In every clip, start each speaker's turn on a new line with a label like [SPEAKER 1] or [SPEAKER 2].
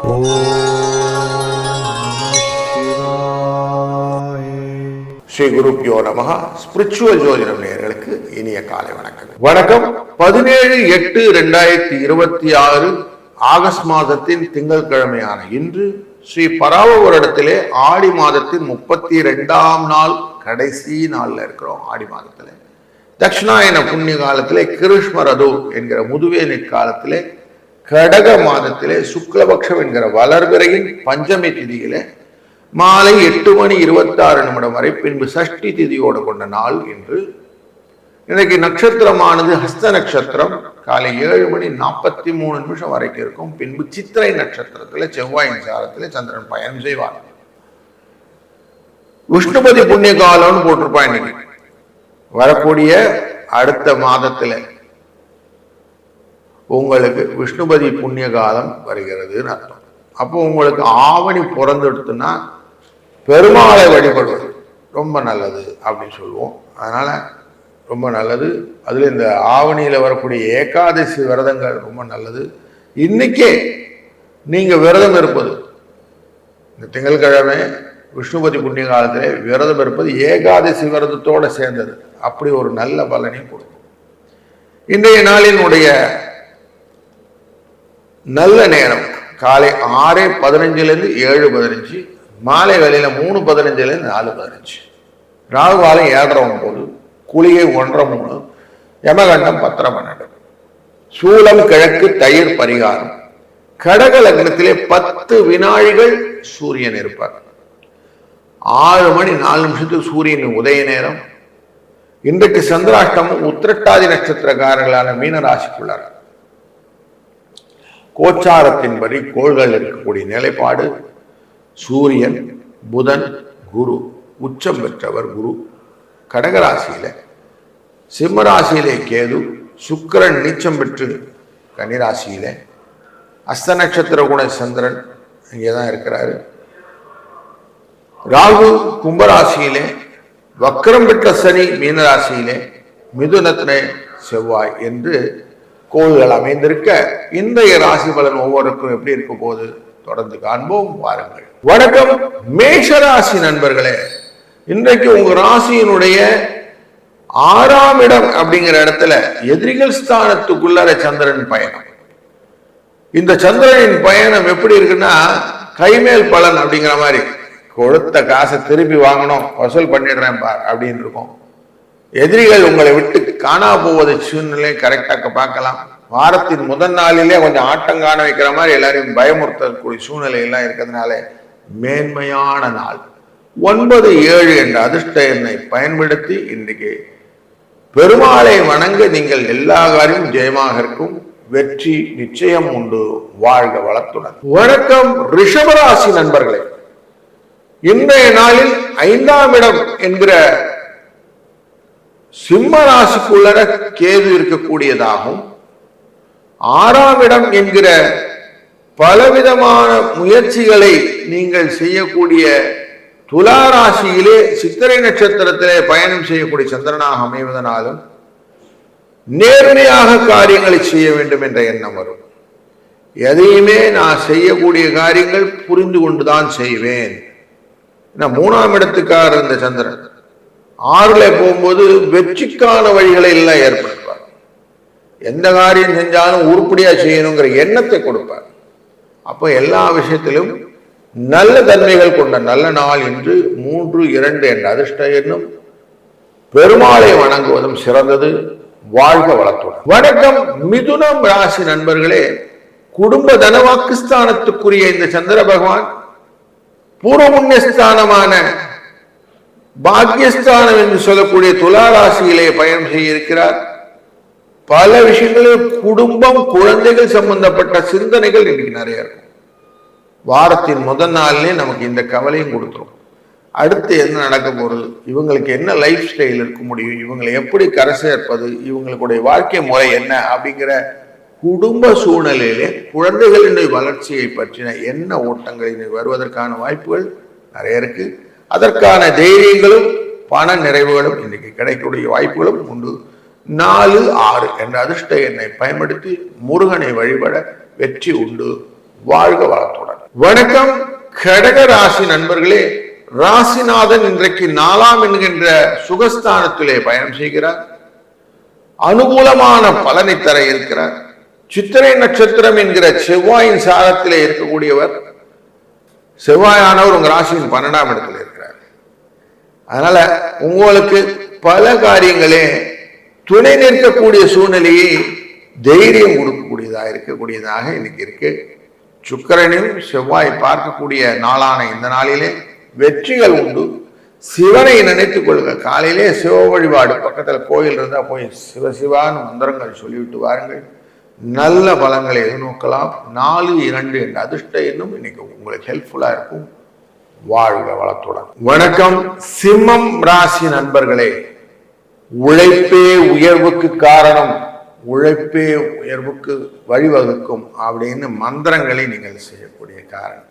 [SPEAKER 1] ஸ்ரீ குருப்யோ நமஹ. ஸ்பிரிச்சுவல் ஜோதிடம் நேயர்களுக்கு இனிய காலை வணக்கம். வணக்கம். 17/8/2026 ஆகஸ்ட் மாதத்தின் திங்கட்கிழமையான இன்று ஸ்ரீ பராவ வருடத்திலே ஆடி மாதத்தின் 32ஆம் நாள், கடைசி நாள்ல இருக்கிறோம். ஆடி மாதத்திலே தட்சிணாயன புண்ணிய காலத்திலே கிருஷ்மரது என்கிற முதுவே நிற்காலத்திலே கடக மாதத்திலே சுக்லபக்ஷம் என்கிற வளர்பிறையின் பஞ்சமி திதியிலே மாலை 8:26 வரை பின்பு சஷ்டி திதியோடு கொண்ட நாள் என்று. இன்னைக்கு நட்சத்திரமானது ஹஸ்த நட்சத்திரம். காலை 7:43 வரைக்கும் இருக்கும். பின்பு சித்திரை நட்சத்திரத்துல செவ்வாயின் சாரத்திலே சந்திரன் பயணம் செய்வார். விஷ்ணுபதி புண்ணிய காலம்னு போட்டிருப்பான். இன்னைக்கு வரக்கூடிய அடுத்த மாதத்துல உங்களுக்கு விஷ்ணுபதி புண்ணிய காலம் வருகிறதுன்னு அர்த்தம். அப்போ உங்களுக்கு ஆவணி பிறந்துடுத்துன்னா பெருமாளை வழிபடுவது ரொம்ப நல்லது அப்படின்னு சொல்லுவோம். அதனால ரொம்ப நல்லது. அதுல இந்த ஆவணியில வரக்கூடிய ஏகாதசி விரதங்கள் ரொம்ப நல்லது. இன்னைக்கே நீங்க விரதம் இருப்பது, இந்த திங்கட்கிழமை விஷ்ணுபதி புண்ணிய காலத்திலே விரதம் இருப்பது ஏகாதசி விரதத்தோட சேர்ந்தது. அப்படி ஒரு நல்ல பலனையும் கொடுக்கும். இன்றைய நாளினுடைய நல்ல நேரம் காலை 6:15 7:15, மாலை வேலையில 3:15 4:15, ராகு காலம் 7:30 குளிகை 1:03, யமகண்டம் 10:12, சூலம் கிழக்கு, தயிர் பரிகாரம். கடக லக்னத்திலே 10 வினாடிகள் சூரியன் இருப்பார். 6:04 சூரியனின் உதய நேரம். இன்றைக்கு சந்திராஷ்டமம் உத்திரட்டாதி நட்சத்திரக்காரர்களான மீன ராசிக்குள்ளார். கோச்சாரத்தின்படி கோள்கள் இருக்கக்கூடிய நிலைப்பாடு சூரியன், புதன், குரு. உச்சம் பெற்றவர் குரு கடகராசியில, சிம்மராசியிலே கேது, சுக்கிரன் நீச்சம் பெற்று கன்னிராசியில, அஸ்த நட்சத்திர குண சந்திரன் இங்கேதான் இருக்கிறாரு. ராகு கும்பராசியிலே, வக்ரம் பெற்ற சனி மீனராசியிலே, மிதுனத்திலே செவ்வாய் என்று கோள்கள் அமைந்திருக்க இன்றைய ராசி பலன் ஒவ்வொருக்கும் எப்படி இருக்க போது தொடர்ந்து காண்போம். வாருங்கள். வணக்கம் மேஷராசி நண்பர்களே. இன்றைக்கு உங்க ராசியினுடைய 6ஆம் இடம் அப்படிங்கிற இடத்துல எதிரிகள் ஸ்தானத்துக்குள்ளார சந்திரன் பயணம். இந்த சந்திரனின் பயணம் எப்படி இருக்குன்னா கைமேல் பலன் அப்படிங்கிற மாதிரி, கொடுத்த காசை திருப்பி வாங்கணும், வசூல் பண்ணிடுறேன் பார் அப்படின்னு இருக்கும். எதிரிகள் உங்களை விட்டு காணா போவதை சூழ்நிலை கரெக்டாக பார்க்கலாம். வாரத்தின் முதல் நாளிலே கொஞ்சம் ஆட்டம் காண வைக்கிற மாதிரி எல்லாரையும் பயமுறுத்தக்கூடிய சூழ்நிலை எல்லாம் இருக்கிறதுனால மேன்மையான நாள். 9-7 என்ற அதிர்ஷ்ட எண்ணை பயன்படுத்தி இன்றைக்கு பெருமாளை வணங்க நீங்கள் எல்லா காரியமும் ஜெயமாக இருக்கும். வெற்றி நிச்சயம் உண்டு. வாழ்க வளத்துடன். வணக்கம் ரிஷபராசி நண்பர்களே. இன்றைய நாளில் 5ஆம் இடம் என்கிற சிம்ம ராசிக்குள்ளர கேது இருக்கக்கூடியதாகும். 6ஆம் இடம் என்கிற பலவிதமான முயற்சிகளை நீங்கள் செய்யக்கூடிய துலா ராசியிலே சித்திரை நட்சத்திரத்திலே பயணம் செய்யக்கூடிய சந்திரனாக அமைவதனாலும் நேர்மையாக காரியங்களை செய்ய வேண்டும் என்ற எண்ணம் வரும். எதையுமே நான் செய்யக்கூடிய காரியங்கள் புரிந்து கொண்டுதான் செய்வேன். 3ஆம் இடத்துக்காக இருந்த சந்திரன் 6ல போகும்போது வெற்றிக்கான வழிகளை எல்லாம் ஏற்படுத்துவார். எந்த காரியம் செஞ்சாலும் உருப்படியா செய்யணுங்கிற எண்ணத்தை கொடுப்பார். அப்போ எல்லா விஷயத்திலும் நல்ல தன்மைகள் கொண்ட நல்ல நாள் என்று 3-2 என்ற அதிர்ஷ்ட எண்ணும் பெருமாளை வணங்குவதும் சிறந்தது. வாழ்க வளத்துடன். வணக்கம் மிதுனம் ராசி நண்பர்களே. குடும்ப தனவாக்குஸ்தானத்துக்குரிய இந்த சந்திர பகவான் பூர்வ புண்ணியஸ்தானமான பாக்கியஸ்தானம் என்று சொல்லக்கூடிய துலா ராசியிலே பயணம் செய்ய இருக்கிறார். பல விஷயங்களில் குடும்பம், குழந்தைகள் சம்பந்தப்பட்ட சிந்தனைகள் இன்னைக்கு நிறைய இருக்கும். வாரத்தின் முதல் நாளிலே நமக்கு இந்த கவலையும் கொடுத்துரும். அடுத்து என்ன நடக்க போறது, இவங்களுக்கு என்ன லைஃப் ஸ்டைல் இருக்க முடியும், இவங்களை எப்படி கரை சேர்ப்பது, இவங்களுடைய வாழ்க்கை முறை என்ன அப்படிங்கிற குடும்ப சூழ்நிலையிலே குழந்தைகளின் வளர்ச்சியை பற்றின என்ன ஓட்டங்கள் வருவதற்கான வாய்ப்புகள் நிறைய இருக்கு. அதற்கான தைரியங்களும் பண நிறைவுகளும் இன்னைக்கு கிடைக்கக்கூடிய வாய்ப்புகளும் உண்டு. 4-6 என்ற அதிர்ஷ்ட எண்ணை பயன்படுத்தி முருகனை வழிபட வெற்றி உண்டு. வாழ்க வளத்துடன். வணக்கம் கடக ராசி நண்பர்களே. ராசிநாதன் இன்றைக்கு 4ஆம் என்கின்ற சுகஸ்தானத்திலே பயணம் செய்கிறார். அனுகூலமான பலனை தர இருக்கிறார். சித்திரை நட்சத்திரம் என்கிற செவ்வாயின் சாரத்திலே இருக்கக்கூடியவர். செவ்வாயானவர் உங்க ராசியின் 12ஆம் இடத்துல இருக்கிறார். அதனால உங்களுக்கு பல காரியங்களே துணை நிற்கக்கூடிய சூழ்நிலையை தைரியம் இருக்கக்கூடியதாக இன்னைக்கு இருக்கு. சுக்கிரனையும் செவ்வாய் பார்க்கக்கூடிய நாளான இந்த நாளிலே வெற்றிகள் உண்டு. சிவனை நினைத்துக் கொள்ளுங்க. காலையிலே சிவ வழிபாடு, பக்கத்துல கோயில் இருந்தா போய் சிவசிவான்னு மந்திரங்கள் சொல்லிவிட்டு வாருங்கள். நல்ல பலன்களை எதிர்நோக்கலாம். 4-2 என்ற அதிர்ஷ்ட எண்ணும் இன்னைக்கு உங்களுக்கு ஹெல்ப்ஃபுல்லா இருக்கும். வாழ்க வளத்துடன். வணக்கம் சிம்மம் ராசி நண்பர்களே. உழைப்பே உயர்வுக்கு காரணம், உழைப்பே உயர்வுக்கு வழிவகுக்கும் அப்படின்னு மந்திரங்களை நீங்கள் செய்யக்கூடிய காரணம்.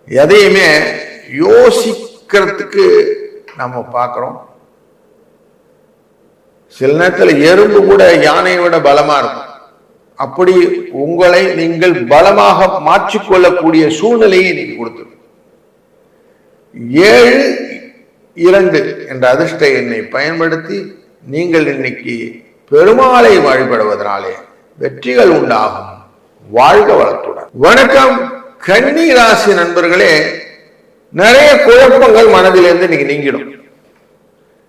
[SPEAKER 1] எதையுமே யோசிக்கிறதுக்கு நம்ம பார்க்கிறோம். சில நேரத்தில் எறும்பு கூட யானையை விட பலமா இருக்கும். அப்படி உங்களை நீங்கள் பலமாக மாற்றிக்கொள்ளக்கூடிய சூழ்நிலையை நீங்க கொடுத்து 7-2 என்ற அதிர்ஷ்ட எண்ணை பயன்படுத்தி நீங்கள் இன்னைக்கு பெருமாளை வழிபடுவதனாலே வெற்றிகள் உண்டாகும். வாழ்க வளத்துடன். வணக்கம் கன்னி ராசி நண்பர்களே. நிறைய குழப்பங்கள் மனதிலிருந்து இன்னைக்கு நீங்கிடும்.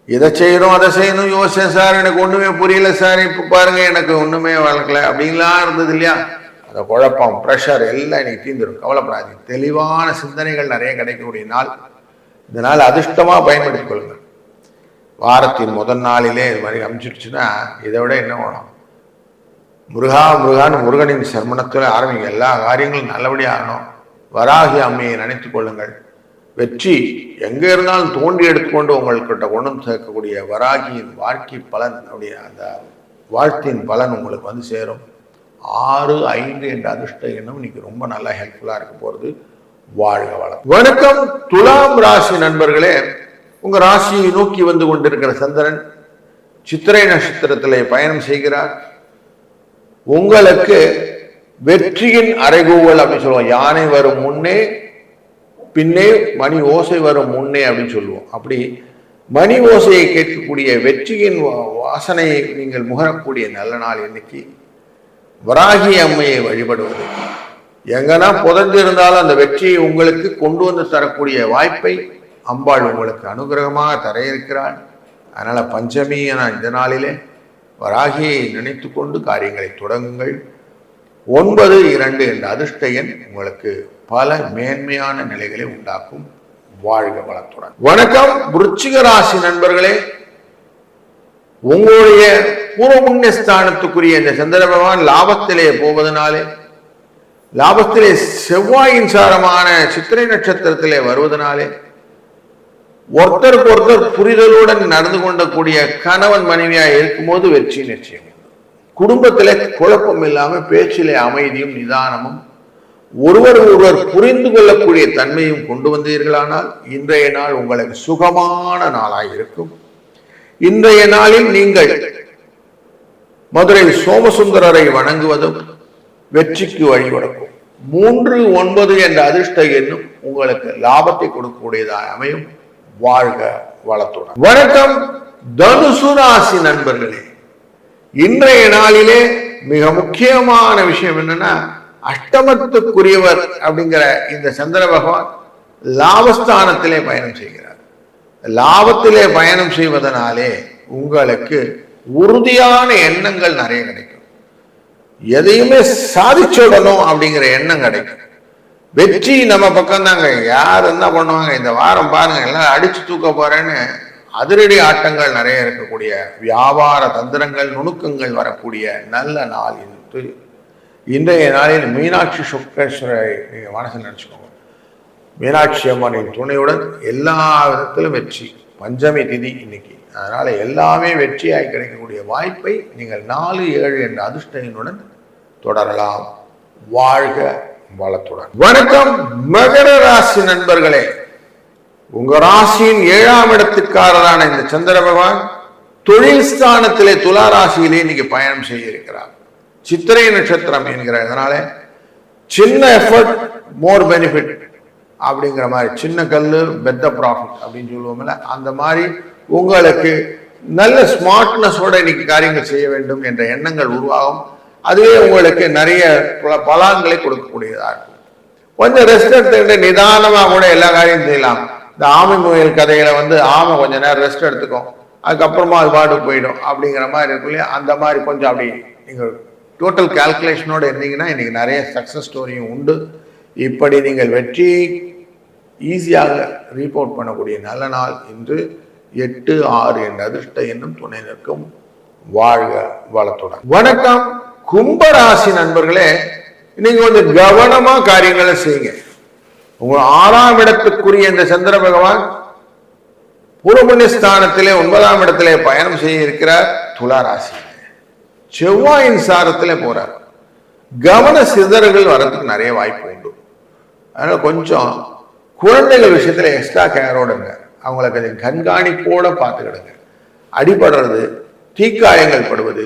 [SPEAKER 1] இதை செய்யணும் அதை செய்யணும் யோசிச்சேன் சார், எனக்கு ஒண்ணுமே புரியல சார், இப்ப பாருங்க எனக்கு ஒண்ணுமே வளர்க்கல அப்படின்லாம் இருந்தது இல்லையா? அந்த குழப்பம் பிரஷர் எல்லாம் இன்னைக்கு தீர்ந்துடும். கவலைப்படாதீங்க. தெளிவான சிந்தனைகள் நிறைய கிடைக்கக்கூடிய நாள். இந்த நாள் அதிர்ஷ்டமா பயன்படுத்திக் கொள்ளுங்கள். வாரத்தின் முதல் நாளிலே இது மாதிரி அமைச்சிருச்சுன்னா இதை விட என்ன வேணும்? முருகான்னு முருகனின் சர்மணத்தில் ஆரம்பிங்க. எல்லா காரியங்களும் நல்லபடியாக ஆகணும். வராகி அம்மையை நினைத்துக் கொள்ளுங்கள். வெற்றி எங்கே இருந்தாலும் தோண்டி எடுத்துக்கொண்டு உங்கள்கிட்ட கொண்டு சேர்க்கக்கூடிய வராகியின் வாழ்க்கை பலன், அப்படியே அந்த வாழ்த்தின் பலன் உங்களுக்கு வந்து சேரும். 6-5 என்ற அதிர்ஷ்ட எண்ணம் இன்னைக்கு ரொம்ப நல்லா ஹெல்ப்ஃபுல்லாக இருக்க போகிறது. வாழ்க வளம். வணக்கம் துலாம் ராசி நண்பர்களே. உங்க ராசியை நோக்கி வந்து கொண்டிருக்கிற சந்திரன் சித்திரை நட்சத்திரத்திலே பயணம் செய்கிறார். உங்களுக்கு வெற்றியின் அறைகூவல் அப்படின்னு சொல்லுவோம். யானை வரும் முன்னே பின்னே மணி ஓசை வரும் முன்னே அப்படின்னு சொல்லுவோம். அப்படி மணி ஓசையை கேட்கக்கூடிய வெற்றியின் வாசனையை நீங்கள் முகரக்கூடிய நல்ல நாள் இன்னைக்கு. வராகி அம்மையை வழிபடுவது எங்கன்னா புதஞ்சு இருந்தாலும் அந்த வெற்றியை உங்களுக்கு கொண்டு வந்து தரக்கூடிய வாய்ப்பை அம்பாள் உங்களுக்கு அனுகிரகமாக தர இருக்கிறாள். அதனால பஞ்சமி என இந்த நாளிலே வராகியை நினைத்து கொண்டு காரியங்களை தொடங்குங்கள். 9-2 என்ற அதிர்ஷ்ட எண் உங்களுக்கு பல மேன்மையான நிலைகளை உண்டாக்கும். வாழ்க வளத்துடன். வணக்கம் விருச்சிக ராசி நண்பர்களே. உங்களுடைய பூர்வ புண்ணிய ஸ்தானத்துக்குரிய இந்த சந்திர பகவான் லாபத்திலே போவதனாலே, லாபத்திலே செவ்வாயின் சாரமான சித்திரை நட்சத்திரத்திலே வருவதனாலே ஒருத்தருக்கு ஒருத்தர் புரிதலுடன் நடந்து கொண்டக்கூடிய கணவன் மனைவியா இருக்கும்போது வெற்றி நிச்சயம். குடும்பத்திலே குழப்பம் இல்லாம பேச்சிலே அமைதியும் நிதானமும் ஒருவர் புரிந்து கொள்ளக்கூடிய தன்மையும் கொண்டு வந்தீர்களானால் இன்றைய நாள் உங்களுக்கு சுகமான நாளாக இருக்கும். இன்றைய நாளில் நீங்கள் மதுரை சோமசுந்தரரை வணங்குவதும் வெற்றிக்கு வழிவகுக்கும். 3-9 என்ற அதிர்ஷ்ட எண்ணும் உங்களுக்கு லாபத்தை கொடுக்கக்கூடியதாக அமையும். வாழ்க வளத்துடன். வணக்கம் தனுசு ராசி நண்பர்களே. இன்றைய நாளிலே மிக முக்கியமான விஷயம் என்னன்னா, அஷ்டமத்துக்குரியவர் அப்படிங்கிற இந்த சந்திர பகவான் லாபஸ்தானத்திலே பயணம் செய்கிறார். லாபத்திலே பயணம் செய்வதனாலே உங்களுக்கு உறுதியான எண்ணங்கள் நிறைய கிடைக்கும். எதையுமே சாதிச்சுடணும் அப்படிங்கிற எண்ணம் கிடைக்கும். வெற்றி நம்ம பக்கம் தாங்க. யார் என்ன பண்ணுவாங்க, இந்த வாரம் பாருங்க எல்லாம் அடிச்சு தூக்க போறேன்னு அதிரடி ஆட்டங்கள் நிறைய இருக்கக்கூடிய வியாபார தந்திரங்கள் நுணுக்கங்கள் வரக்கூடிய நல்ல நாள். இன்றைய நாளில் மீனாட்சி சுக்கேஸ்வரை நீங்க மனசில் நினைச்சுக்கோங்க. மீனாட்சி அம்மனின் துணையுடன் எல்லா விதத்திலும் வெற்றி. பஞ்சமி திதி இன்னைக்கு. அதனால எல்லாமே வெற்றியாய் கிடைக்கக்கூடிய வாய்ப்பை நீங்கள் 4-7 என்ற அதிர்ஷ்டனுடன் தொடரலாம். வாழ்க வளத்துடன். வணக்கம் மகர ராசி நண்பர்களே. உங்க ராசியின் 7ஆம் இடத்துக்காரரான இந்த சந்திர பகவான் தொழில் ஸ்தானத்திலே துலா ராசியிலே இன்னைக்கு பயணம் செய்ய இருக்கிறார். சித்திரை நட்சத்திரம் என்கிற இதனால சின்ன எஃபர்ட் மோர் பெனிஃபிட் அப்படிங்கிற மாதிரி, சின்ன கல்லு பெத்த ப்ராஃபிட் அப்படின்னு சொல்லுவோம்ல, அந்த மாதிரி உங்களுக்கு நல்ல ஸ்மார்ட்னஸோட இன்னைக்கு காரியங்கள் செய்ய வேண்டும் என்ற எண்ணங்கள் உருவாகும். அதுவே உங்களுக்கு நிறைய பலன்களை கொடுக்கக்கூடியதா இருக்கும். கொஞ்சம் ரெஸ்ட் எடுத்துக்கிட்டு நிதானமா கூட எல்லா காரியம் செய்யலாம். இந்த ஆமை முயல் கதையில ஆமை கொஞ்ச நேரம் ரெஸ்ட் எடுத்துக்கும், அதுக்கப்புறமா அது பாட்டுக்கு போயிடும் அப்படிங்கிற மாதிரி இருக்கும் இல்லையா? அந்த மாதிரி கொஞ்சம் அப்படி நீங்கள் டோட்டல் கால்குலேஷனோட இருந்தீங்கன்னா இன்னைக்கு நிறைய சக்சஸ் ஸ்டோரியும் உண்டு. இப்படி நீங்கள் வெற்றி ஈஸியாக ரிப்போர்ட் பண்ணக்கூடிய நல்ல நாள் இன்று. 8-6 என்ற அதிர்ஷ்ட எண்ணும் துணை நிற்கும். வாழ்க வளத்துடன். வணக்கம் கும்பராசி நண்பர்களே, இன்னைக்கு கொஞ்சம் கவனமா காரியங்களை செய்யுங்க. உங்க 6ஆம் இடத்துக்குரிய இந்த சந்திர பகவான் பூர்வபுண்ணிய ஸ்தானத்திலே 9ஆம் இடத்திலே பயணம் செய்ய இருக்கிறார். துலா ராசி செவ்வாயின் சாரத்திலே போறார். கவன சிதறல்கள் வர்றதுக்கு நிறைய வாய்ப்பு உண்டு. அதனால கொஞ்சம் குழந்தைகள் விஷயத்துல எக்ஸ்ட்ரா கேரோட இருங்க. அவங்கள கொஞ்சம் கண்காணிப்போட பார்த்துக்கிடுங்க. அடிபடுறது, தீக்காயங்கள் படுவது,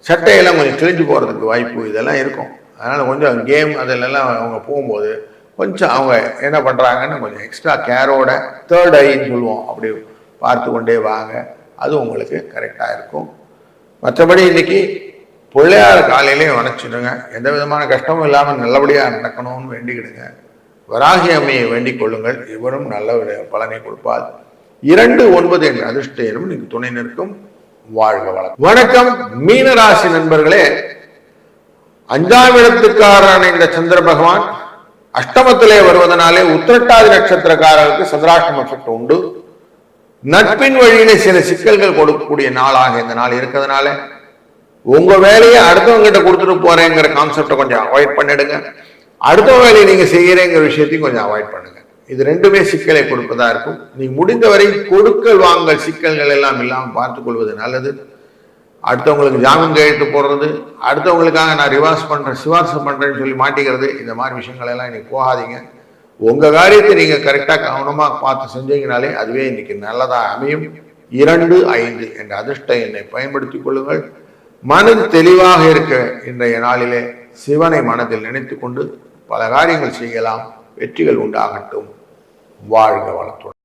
[SPEAKER 1] சட்டையெல்லாம் கொஞ்சம் கிழிஞ்சு போறதுக்கு வாய்ப்பு இதெல்லாம் இருக்கும். அதனால கொஞ்சம் கேம் அதிலெல்லாம் அவங்க போகும்போது கொஞ்சம் அவங்க என்ன பண்றாங்கன்னு கொஞ்சம் எக்ஸ்ட்ரா கேரோட, தேர்ட் ஐன்னு சொல்லுவோம், அப்படி பார்த்து கொண்டே வாங்க. அது உங்களுக்கு கரெக்டா இருக்கும். மற்றபடி இன்னைக்கு பிள்ளையார் காலையிலேயே வணச்சிடுங்க. எந்த விதமான கஷ்டமும் இல்லாமல் நல்லபடியாக நடக்கணும்னு வேண்டிக்கிடுங்க. வராகி அம்மையை வேண்டிக் கொள்ளுங்கள், இவரும் நல்ல பலனை கொடுப்பார். 2-9 என்ற அதிர்ஷ்ட எண்ணும் இன்னைக்கு துணை நிற்கும். வாழ்க வளம். வணக்கம் மீனராசி நண்பர்களே, 5ஆம் இடத்துக்காரன் இந்த சந்திர பகவான் அஷ்டமத்திலே வருவதனாலே உத்திரட்டாதி நட்சத்திரக்காரர்களுக்கு சந்திராஷ்டம எஃபெக்ட் உண்டு. நட்பின் வழியிலே சில சிக்கல்கள் கொடுக்கக்கூடிய நாளாக இந்த நாள் இருக்கிறதுனால உங்க வேலையை அடுத்தவங்க கிட்ட கொடுத்துட்டு போறேங்கிற கான்செப்டை கொஞ்சம் அவாய்ட் பண்ணிடுங்க. அடுத்த வேலையை நீங்க செய்யறேங்கிற விஷயத்தையும் கொஞ்சம் அவாய்ட் பண்ணுங்க. இது ரெண்டுமே சிக்கலை கொடுப்பதா இருக்கும். நீங்க முடிந்தவரை கொடுக்கல் வாங்கல் சிக்கல்கள் எல்லாம் இல்லாமல் பார்த்துக் கொள்வது நல்லது. அடுத்தவங்களுக்கு ஜாமீன் கையெழுத்து போடுறது, அடுத்தவங்களுக்காக நான் சிபாரிசு பண்றேன்னு சொல்லி மாட்டிக்கிறது, இந்த மாதிரி விஷயங்கள் எல்லாம் இன்னைக்கு போகாதீங்க. உங்க காரியத்தை நீங்க கரெக்டா கவனமா பார்த்து செஞ்சீங்கனாலே அதுவே இன்னைக்கு நல்லதா அமையும். 2-5 என்ற அதிர்ஷ்ட எண்ணை பயன்படுத்திக் கொள்ளுங்கள். மனது தெளிவாக இருக்க இன்றைய நாளிலே சிவனை மனதில் நினைத்து கொண்டு பல காரியங்கள் செய்யலாம். வெற்றிகள் உண்டாகட்டும். வாழ்க வளத்துடன்.